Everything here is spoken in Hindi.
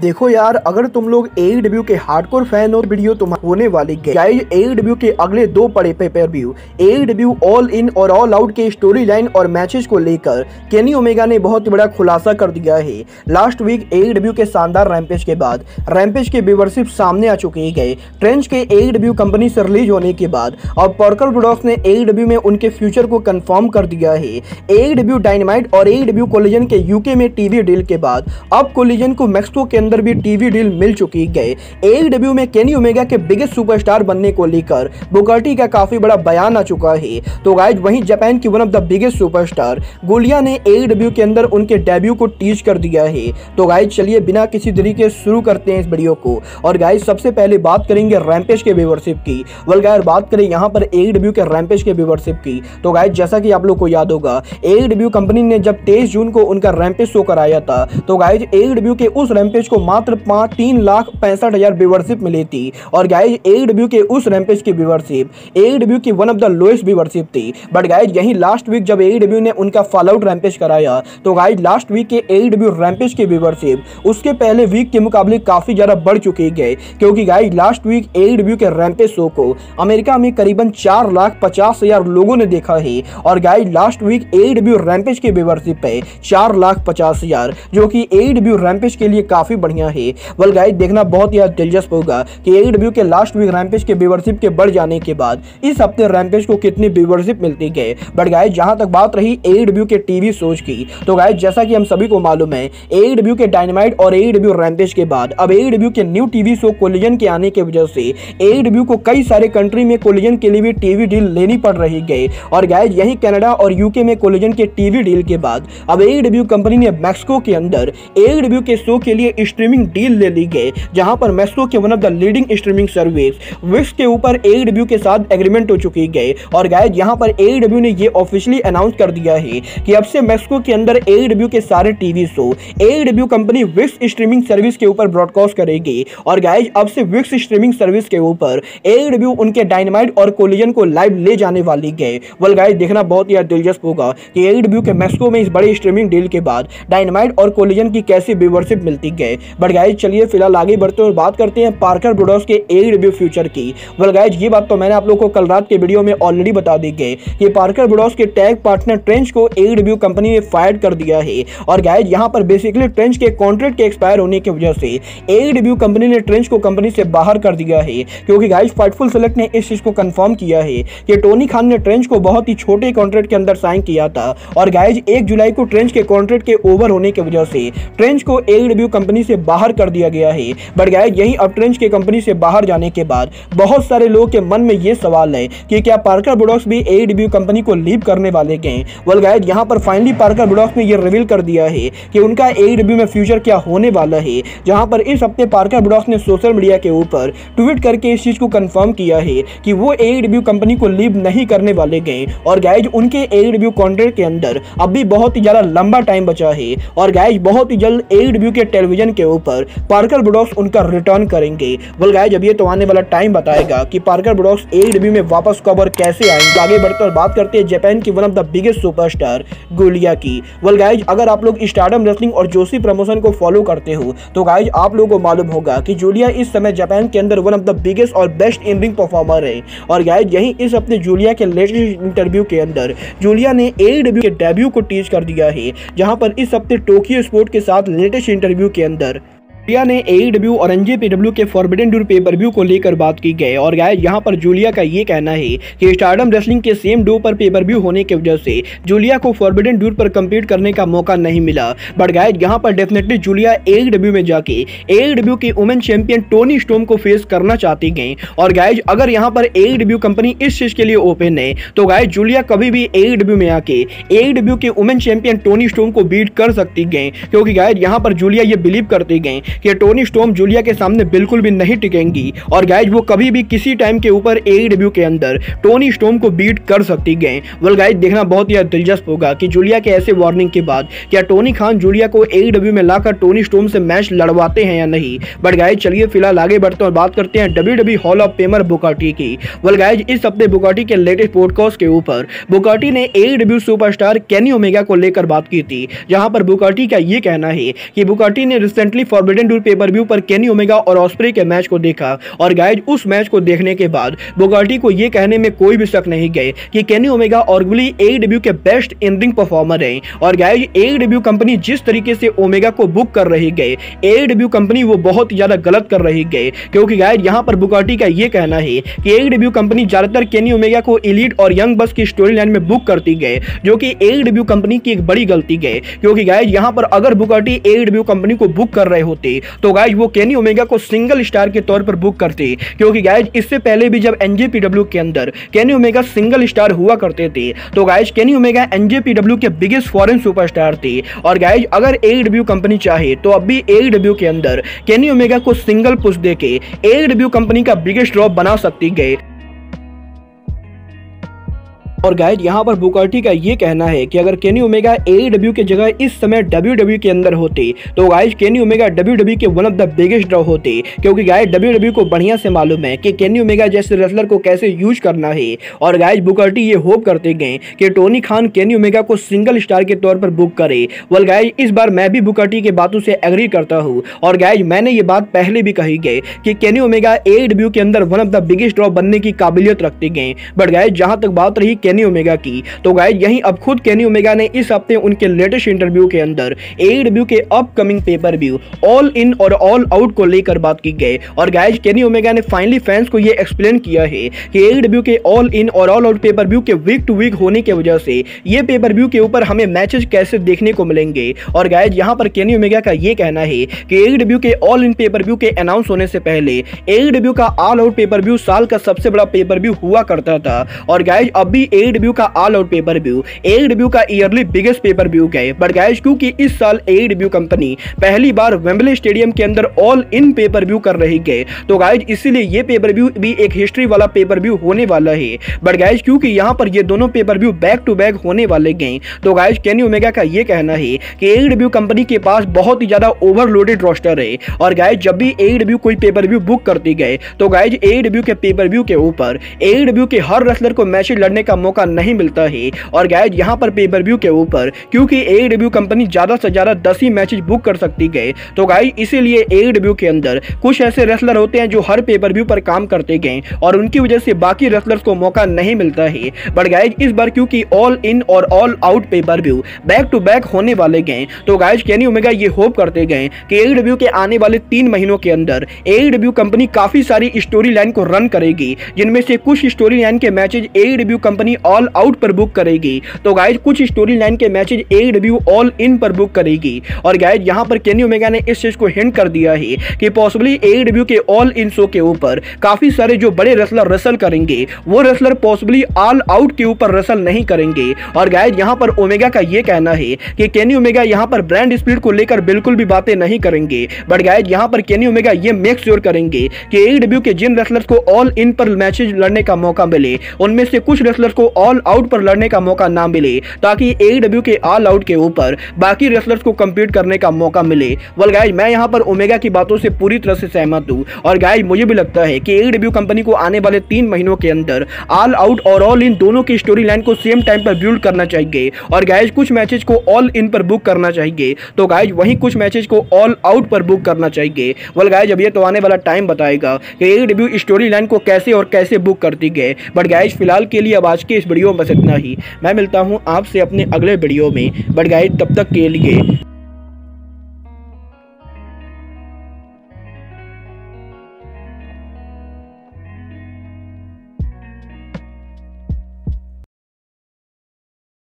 देखो यार, अगर तुम लोग AEW के हार्डकोर फैन हो, वीडियो तुम्हारी होने वाली है। गाइस, AEW के अगले 2 बड़े pay per view AEW all in और ऑल आउट के स्टोरी लाइन और मैचेस को लेकर केनी ओमेगा ने बहुत बड़ा खुलासा कर दिया है। लास्ट वीक AEW के शानदार रैम्पेज के बाद रैम्पेज के व्यूअरशिप सामने आ चुके गए। ट्रेंच के AEW कंपनी से रिलीज होने के बाद अब पार्कर प्रोडक्ट्स ने AEW में उनके फ्यूचर को कंफर्म कर दिया है। AEW डायनामाइट और AEW कोलिजन के यूके में टीवी डील के बाद अब कोलिजन को मैक्सिको के अंदर भी टीवी डील मिल चुकी है। AEW में केनी ओमेगा के बिगेस्ट सुपरस्टार बनने को लेकर बुकाटी का काफी बड़ा बयान आ चुका है। तो गाइज, वहीं जापान की one of the biggest superstar Gulia ने AEW के अंदर उनके डेब्यू को टीज कर दिया है। तो गाइज, चलिए बिना किसी तरीके शुरू करते हैं इस वीडियो को। और गाइज, सबसे पहले बात करेंगे रैम्पेज के व्यूअरशिप की। गाइज, बात करें यहाँ पर AEW के रैम्पेज के व्यूअरशिप की, तो गाइज जैसा कि आप लोग को याद होगा, AEW कंपनी ने जब 23 जून को उनका रैम्पेज शो कराया था, तो गाइज AEW के उस रैम्पेज को मात्र 3,65,000 व्यूअरशिप मिली थी। और गाइज AEW के उस रैम्पेज की व्यूअरशिप AEW की one of the lowest viewership थी। बट गाइज, यही लास्ट वीक जब AEW ने उनका फॉलोआउट रैम्पेज कराया, तो गाइज लास्ट वीक के AEW रैम्पेज की व्यूअरशिप उसके पहले वीक के मुकाबले काफी ज्यादा बढ़ चुकी है। क्योंकि गाइज लास्ट वीक AEW के रैम्पेज शो को अमेरिका में करीबन 4,50,000 लोगों ने देखा है। और guys last week AEW rampage की व्यूअरशिप है 4,50,000, जो कि AEW रैम्पेज के लिए काफी बढ़िया है। वेल गाइज, देखना बहुत ही दिलचस्प होगा कि AEW के लास्ट वीक रैम्पेज के व्यूअरशिप के बढ़ जाने के बाद इस हफ्ते रैम्पेज को कितनी व्यूअरशिप मिलती है। बट गाइज, जहां तक बात रही AEW के टीवी शोज की, तो गाइज जैसा कि हम सभी को मालूम है, AEW के डायनामाइट और AEW रैम्पेज के बाद अब AEW के न्यू टीवी शो कोलिजन के आने की वजह से AEW को कई सारे कंट्री में कोलिजन के लिए भी टीवी डील लेनी पड़ रही है। और गाइज, यही कनाडा और यूके में कोलिजन के टीवी डील के बाद अब AEW कंपनी ने मैक्सिको के अंदर AEW के शो के लिए स्ट्रीमिंग डील ले ली गई, जहां पर मैक्सिको के one of the leading streaming service Vix के ऊपर AEW के साथ एग्रीमेंट हो चुकी है। और गाइज, यहां पर AEW ने ये ऑफिशियली अनाउंस कर दिया है कि अब से मैक्सिको के अंदर AEW के सारे TV show AEW company Vix streaming service के ऊपर ब्रॉडकास्ट करेगी। और गाइज, अब से विक्स स्ट्रीमिंग सर्विस के ऊपर AEW उनके डायनामाइट और कोलिजन को लाइव ले जाने वाली है। वेल गाइज, देखना बहुत ही दिलचस्प होगा कि AEW के मैक्सिको में इस बड़ी स्ट्रीमिंग डील के बाद डायनामाइट और कोलिजन की कैसी व्यूअरशिप मिलती है। बट गाइज, चलिए फिलहाल आगे बढ़ते और बात करते हैं पार्कर प्रोडक्ट्स के AEW फ्यूचर की। वेल गाइज, ये बात तो मैंने आप लोगों को कल रात के वीडियो में ऑलरेडी बता दी गई कि पार्कर प्रोडक्ट्स के टैग पार्टनर ट्रेंच को AEW कंपनी ने फायर कर दिया है। और गाइज, यहां पर बेसिकली ट्रेंच के कॉन्ट्रैक्ट के एक्सपायर होने की वजह से AEW कंपनी ने ट्रेंच को कंपनी से बाहर कर दिया है। क्योंकि गाइज, फाइटफुल सेलेक्ट ने इस चीज को कंफर्म किया है कि टोनी खान ने ट्रेंच को बहुत ही छोटे कॉन्ट्रैक्ट के अंदर साइन किया था। और गाइज, 1 जुलाई को ट्रेंच के कॉन्ट्रैक्ट के ओवर होने की वजह से ट्रेंच को AEW कंपनी से बाहर कर दिया गया है। बट गाइज, यही अब ट्रेंच के कंपनी से बाहर जाने के बाद बहुत सारे लोगों के मन में यह सवाल है कि क्या पार्कर प्रोडक्ट्स भी AEW कंपनी को लीव करने वाले हैं। वेल गाइज, यहां पर फाइनली पार्कर प्रोडक्ट्स ने यह रिवील कर दिया है कि उनका AEW में फ्यूचर क्या होने वाला है। जहां पर इस हफ्ते पार्कर प्रोडक्ट्स ने सोशल मीडिया के ऊपर ट्वीट करके इस चीज को कंफर्म किया है कि वो AEW कंपनी को लीव नहीं करने वाले हैं। और गाइज, उनके AEW कॉन्ट्रैक्ट के अंदर अभी बहुत ही ज्यादा लंबा टाइम बचा है। और गाइज, बहुत ही जल्द AEW के टेलीविजन के ऊपर पार्कर प्रोडक्ट्स उनका रिटर्न करेंगे। वेल गाइज, अब ये तो आने वाला टाइम बताएगा कि पार्कर प्रोडक्ट्स AEW में वापस कब और कैसे आएंगे। आगे बढ़ते और बात करते हैं जापान की one of the biggest superstar गुलिया की। वेल गाइज, अगर आप लोग स्टारडम रेसलिंग और जोशी प्रमोशन को फॉलो करते हो, तो गाइज आप लोगों को मालूम होगा कि जूलिया इस समय जापान के अंदर वन ऑफ द बिगेस्ट और बेस्ट इन रिंग परफॉर्मर है। और गाइज, यही इस हफ्ते जूलिया के लेटेस्ट इंटरव्यू के अंदर जूलिया ने AEW के डेब्यू को टीज कर दिया है। जहां पर इस हफ्ते टोक्यो स्पोर्ट के साथ लेटेस्ट इंटरव्यू के अंदर जूलिया ने AEW और NJPW के फॉरबिडन डोर पेपर-व्यू को लेकर बात की गई। और गाइस, यहां पर जूलिया का ये कहना है कि स्टारडम रेसलिंग के सेम डो पर पेपर-व्यू होने की वजह से जूलिया को फॉरबिडन डोर पर कम्पीट करने का मौका नहीं मिला। बट गाइस, यहां पर डेफिनेटली जूलिया AEW में जाके AEW के वुमेन चैंपियन टोनी स्टॉर्म को फेस करना चाहती गई। और गाइस, अगर यहां पर AEW कंपनी इस चीज के लिए ओपन है, तो गाइस जूलिया कभी भी AEW में आके AEW के वुमेन चैंपियन टोनी स्टॉर्म को बीट कर सकती गई। क्योंकि गाइस, यहां पर जूलिया ये बिलीव करती गई कि टोनी स्टॉर्म जूलिया के सामने बिल्कुल भी नहीं टिकेंगी। और गाइज, वो कभी भी किसी टाइम के ऊपर AEW के अंदर टोनी स्टॉर्म को बीट कर सकती गए। वेल गाइज, देखना बहुत ही दिलचस्प होगा कि जूलिया के ऐसे वार्निंग के बाद क्या टोनी खान जूलिया को AEW में लाकर टोनी स्टॉर्म से मैच लड़वाते हैं या नहीं। बट गाइज, चलिए फिलहाल आगे बढ़ते और बात करते हैं WWE hall of famer Bugatti की। वेल गाइज, इस हफ्ते बुकाटी के लेटेस्ट पॉडकास्ट के ऊपर बुकाटी ने AEW सुपरस्टार केनी ओमेगा को लेकर बात की थी। जहां पर बुकाटी का ये कहना है कि बुकाटी ने recently forbidden FanDuel pay per view पर केनी ओमेगा और ऑस्प्रे के मैच को देखा और गाइज उस मैच को देखने के बाद बुगाटी को यह कहने में कोई भी शक नहीं गए कि केनी ओमेगा आर्गुअली AEW के बेस्ट इन रिंग परफॉर्मर हैं। और गाइज AEW कंपनी जिस तरीके से ओमेगा को बुक कर रही गए, AEW कंपनी वो बहुत ही ज्यादा गलत कर रही गए, क्योंकि गाइज यहां पर बुगाटी का यह कहना है कि AEW कंपनी ज्यादातर केनी ओमेगा को एलीट और यंग बस की स्टोरी लाइन में बुक करती गए, जो कि AEW कंपनी की एक बड़ी गलती गए। क्योंकि गाइज यहां पर अगर बुगाटी AEW कंपनी को बुक कर रहे होते तो गाइज वो केनी ओमेगा को सिंगल स्टार के तौर पर बुक करते, क्योंकि गाइज इससे पहले भी जब NJPW के अंदर केनी ओमेगा सिंगल स्टार हुआ करते थे तो गाइज केनी ओमेगा NJPW के बिगेस्ट फॉरेन सुपरस्टार थे। और गाइज अगर AEW कंपनी चाहे तो अब भी AEW के अंदर केनी ओमेगा को सिंगल पुश देके AEW कंपनी का बिगेस्ट ड्रॉप बना सकती गए। और गाइज यहाँ पर बुकार्टी का ये कहना है कि अगर केनी ओमेगा AEW के जगह इस समय WWE के अंदर होते तो गाइज केनी ओमेगा WWE के one of the biggest draw होते, क्योंकि गाइज WWE को बढ़िया से मालूम है कि केनी ओमेगा जैसे रेसलर को कैसे यूज करना है। और गाइज बुकार्टी ये होप करते गए कि टोनी खान केनी ओमेगा को सिंगल स्टार के तौर पर बुक करे। वेल गाइज इस बार मैं भी बुकार्टी के बातों से एग्री करता हूँ और गाइज मैंने ये बात पहले भी कही गई कि केनी ओमेगा AEW के अंदर one of the biggest draw बनने की काबिलियत रखते गए। बट गाइज जहां तक बात रही केनी ओमेगा की, तो गाइज यहीं अब खुद केनी ओमेगा ने इस हफ्ते उनके लेटेस्ट इंटरव्यू के अंदर AEW के upcoming pay per view all in और ऑल आउट को लेकर बात की गई। और गाइज केनी ओमेगा ने फाइनली फैंस को यह एक्सप्लेन किया है कि AEW के ऑल इन और ऑल आउट पेपर व्यू के वीक टू वीक होने की वजह से ये पेपर व्यू के ऊपर हमें मैचेस कैसे देखने को मिलेंगे। और गाइज यहां पर केनी ओमेगा का यह कहना है कि AEW के ऑल इन पेपर व्यू के अनाउंस होने से पहले AEW का ऑल आउट पेपर व्यू साल का सबसे बड़ा पेपर व्यू हुआ करता था। और गाइज अब भी AEW का all out pay per view AEW का ईयरली बिगेस्ट पेपर व्यू गए। बट गाइज क्योंकि इस साल AEW कंपनी पहली बार वेम्बले स्टेडियम के अंदर ऑल इन पेपर व्यू कर रही गए, तो गाइज इसीलिए ये पेपर व्यू भी एक हिस्ट्री वाला पेपर व्यू होने वाला है। बट गाइज क्योंकि यहां पर ये दोनों pay per view back to back होने वाले गए, तो गाइज केनी ओमेगा का ये कहना है कि AEW कंपनी के पास बहुत ही ज्यादा ओवरलोडेड रोस्टर है। और गाइज जब भी AEW कोई पेपर व्यू बुक करती गए तो गाइज AEW के पेपर व्यू के ऊपर AEW के हर रेसलर को मैच लड़ने का मौका नहीं मिलता है। और गाइज यहां पर पेपर व्यू के ऊपर क्योंकि AEW कंपनी ज्यादा से ज्यादा 10 ही मैचेस बुक कर सकती गए, तो गाइज इसीलिए AEW के अंदर कुछ ऐसे रेसलर होते हैं जो हर पेपर व्यू पर काम करते गए और उनकी वजह से बाकी रेसलर्स को मौका नहीं मिलता है। बट गाइज इस बार क्योंकि ऑल इन और all out pay per view back to back होने वाले गए, तो गाइज केनी ओमेगा ये होप करते गए कि AEW के आने वाले 3 महीनों के अंदर AEW कंपनी काफी सारी स्टोरी लाइन को रन करेगी, जिनमें से कुछ स्टोरी लाइन के matches AEW company all out पर बुक करेगी, तो गाइज कुछ स्टोरी लाइन के मैचेज AEW ऑल इन पर बुक करेगी। और गाइज यहां पर केनी ओमेगा ने इस चीज को हिंट कर दिया है कि पॉसिबली AEW के ऑल इन शो के ऊपर काफी सारे जो बड़े रेसलर रेसल करेंगे वो रेसलर पॉसिबली ऑल आउट के ऊपर रेसल नहीं करेंगे। और गाइज यहां पर ओमेगा का ये कहना है कि केनी ओमेगा यहां पर ब्रांड स्प्लिट को लेकर बिल्कुल भी बातें नहीं करेंगे। बट गाइज यहां पर केनी ओमेगा ये मेक श्योर करेंगे कि AEW के जिन रेसलर्स को ऑल इन पर मैचेज लड़ने का मौका मिले उनमें से कुछ रेसलर्स को ऑल आउट पर लड़ने का मौका ना मिले, ताकि AEW के ऑल आउट के ऊपर बाकी रेसलर्स को compete करने का मौका मिले। वेल गाइज मैं यहां पर ओमेगा की बातों से पूरी तरह से सहमत हूं और गाइज मुझे भी लगता है कि AEW कंपनी को आने वाले 3 महीनों के अंदर ऑल आउट और ऑल इन दोनों की स्टोरी लाइन को सेम टाइम पर बिल्ड करना चाहिए। और गाइज कुछ मैचेस को ऑल इन पर बुक करना चाहिए, तो गाइज वहीं कुछ मैचेस को ऑल आउट पर बुक करना चाहिए। वेल गाइज अब ये तो आने वाला टाइम बताएगा कि AEW स्टोरी लाइन को कैसे और कैसे बुक करती गए। बट गाइज फिलहाल के लिए अब आज के इस वीडियो में बस इतना ही। मैं मिलता हूं आपसे अपने अगले वीडियो में। बट गाइज तब तक के लिए